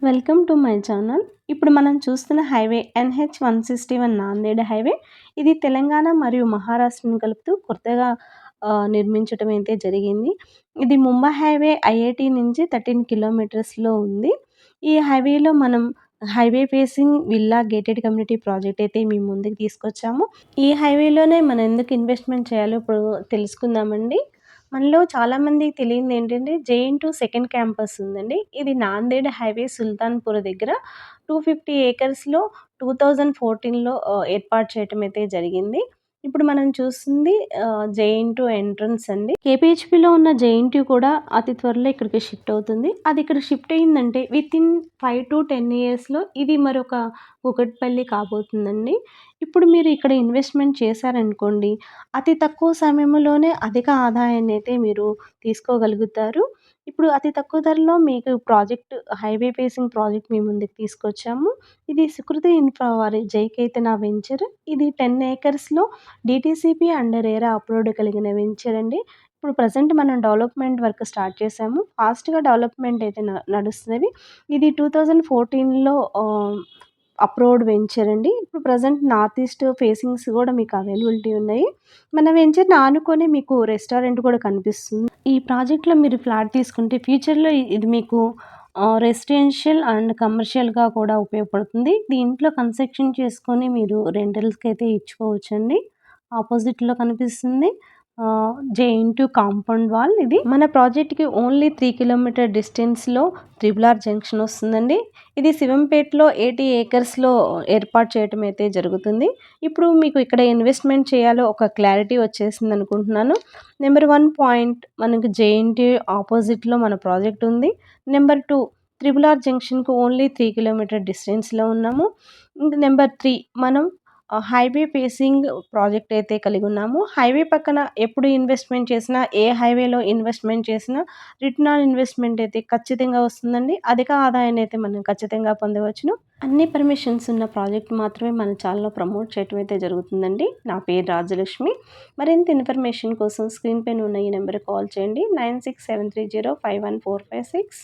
Welcome to my channel. ఇప్పుడు మనం చూస్తున్న హైవే NH-161 నాందేడ్ హైవే. ఇది తెలంగాణ మరియు మహారాష్ట్రను కలుపుతూ కొత్తగా నిర్మించటం అయితే జరిగింది. ఇది ముంబై హైవే ఐఐటీ నుంచి 13 కిలోమీటర్స్‌లో ఉంది. ఈ హైవేలో మనం highway facing villa gated community project అయితే మీ ముందుకు తీసుకొచ్చాము. ఈ హైవేలోనే మనం ఎందుకు ఇన్వెస్ట్‌మెంట్ చేయాలో ఇప్పుడు తెలుసుకుందామండి. మనలో చాలామందికి తెలియనిది ఏంటంటే జేఎన్2 సెకండ్ క్యాంపస్ ఉందండి. ఇది నాందేడ్ హైవే సుల్తాన్‌పూర్ దగ్గర 250 ఏకర్స్‌లో 2014లో ఏర్పాటు చేయటం అయితే జరిగింది. ఇప్పుడు మనం చూస్తుంది జేఎన్2 ఎంట్రన్స్ అండి. కేపీహెచ్‌పీలో ఉన్న జేఎన్‌టీయూ కూడా అతి త్వరలో ఇక్కడికి షిఫ్ట్ అవుతుంది. అది ఇక్కడ షిఫ్ట్ అయిందంటే వితిన్ 5-10 ఇయర్స్‌లో ఇది మరొక కూకట్పల్లి కాబోతుందండి. ఇప్పుడు మీరు ఇక్కడ ఇన్వెస్ట్‌మెంట్ చేశారనుకోండి, అతి తక్కువ సమయంలోనే అధిక ఆదాయాన్ని అయితే మీరు తీసుకోగలుగుతారు. ఇప్పుడు అతి తక్కువ ధరలో మీకు ప్రాజెక్ట్ హైవే ఫేసింగ్ ప్రాజెక్ట్ మీ ముందుకు తీసుకొచ్చాము. ఇది సుకృతి ఇన్ఫ్రా వారి జైకేతన వెంచర్. ఇది 10 ఏకర్స్‌లో డీటీసీపీ అండ్ రేరా అప్రూవ్డ్ కలిగిన వెంచర్ అండి. ఇప్పుడు ప్రెజెంట్ మనం డెవలప్‌మెంట్ వర్క్ స్టార్ట్ చేశాము. ఫాస్ట్‌గా డెవలప్‌మెంట్ అయితే నడుస్తున్నది. ఇది 2014లో అప్రూవ్డ్ వెంచర్ అండి. ఇప్పుడు ప్రెజెంట్ నార్త్ ఈస్ట్ ఫేసింగ్స్ కూడా మీకు అవైలబిలిటీ ఉన్నాయి. మన వెంచర్‌ని ఆనుకొని మీకు రెస్టారెంట్ కూడా కనిపిస్తుంది. ఈ ప్రాజెక్ట్‌లో మీరు ఫ్లాట్ తీసుకుంటే ఫ్యూచర్‌లో ఇది మీకు రెసిడెన్షియల్ అండ్ కమర్షియల్‌గా కూడా ఉపయోగపడుతుంది. దీంట్లో కన్స్ట్రక్షన్ చేసుకొని మీరు రెంటల్స్‌కైతే ఇచ్చుకోవచ్చండి. ఆపోజిట్‌లో కనిపిస్తుంది జేఎన్2 కాంపౌండ్ వాల్ ఇది. మన ప్రాజెక్ట్‌కి ఓన్లీ 3 కిలోమీటర్ డిస్టెన్స్‌లో త్రిబుల్ ఆర్ జంక్షన్ వస్తుందండి. ఇది శివంపేటలో 80 ఏకర్స్‌లో ఏర్పాటు చేయటం అయితే జరుగుతుంది. ఇప్పుడు మీకు ఇక్కడ ఇన్వెస్ట్‌మెంట్ చేయాలో ఒక క్లారిటీ వచ్చేసింది అనుకుంటున్నాను. నెంబర్ 1 పాయింట్ మనకు జేఎన్‌టీ ఆపోజిట్‌లో మన ప్రాజెక్ట్ ఉంది. నెంబర్ 2 త్రిబుల్ ఆర్ జంక్షన్‌కు ఓన్లీ 3 కిలోమీటర్ డిస్టెన్స్‌లో ఉన్నాము. ఇంక నెంబర్ 3 మనం హైవే ఫేసింగ్ ప్రాజెక్ట్ అయితే కలిగి ఉన్నాము. హైవే పక్కన ఎప్పుడు ఇన్వెస్ట్‌మెంట్ చేసినా, ఏ హైవేలో ఇన్వెస్ట్‌మెంట్ చేసినా రిటర్న్ ఆన్ ఇన్వెస్ట్‌మెంట్ అయితే ఖచ్చితంగా వస్తుందండి. అధిక ఆదాయాన్ని అయితే మనం ఖచ్చితంగా పొందవచ్చును. అన్ని పర్మిషన్స్ ఉన్న ప్రాజెక్ట్ మాత్రమే మన ఛానల్‌లో ప్రమోట్ చేయటం అయితే జరుగుతుందండి. నా పేరు రాజలక్ష్మి. మరింత ఇన్ఫర్మేషన్ కోసం స్క్రీన్ పైన ఉన్న ఈ నెంబర్‌కి కాల్ చేయండి. 9673051456.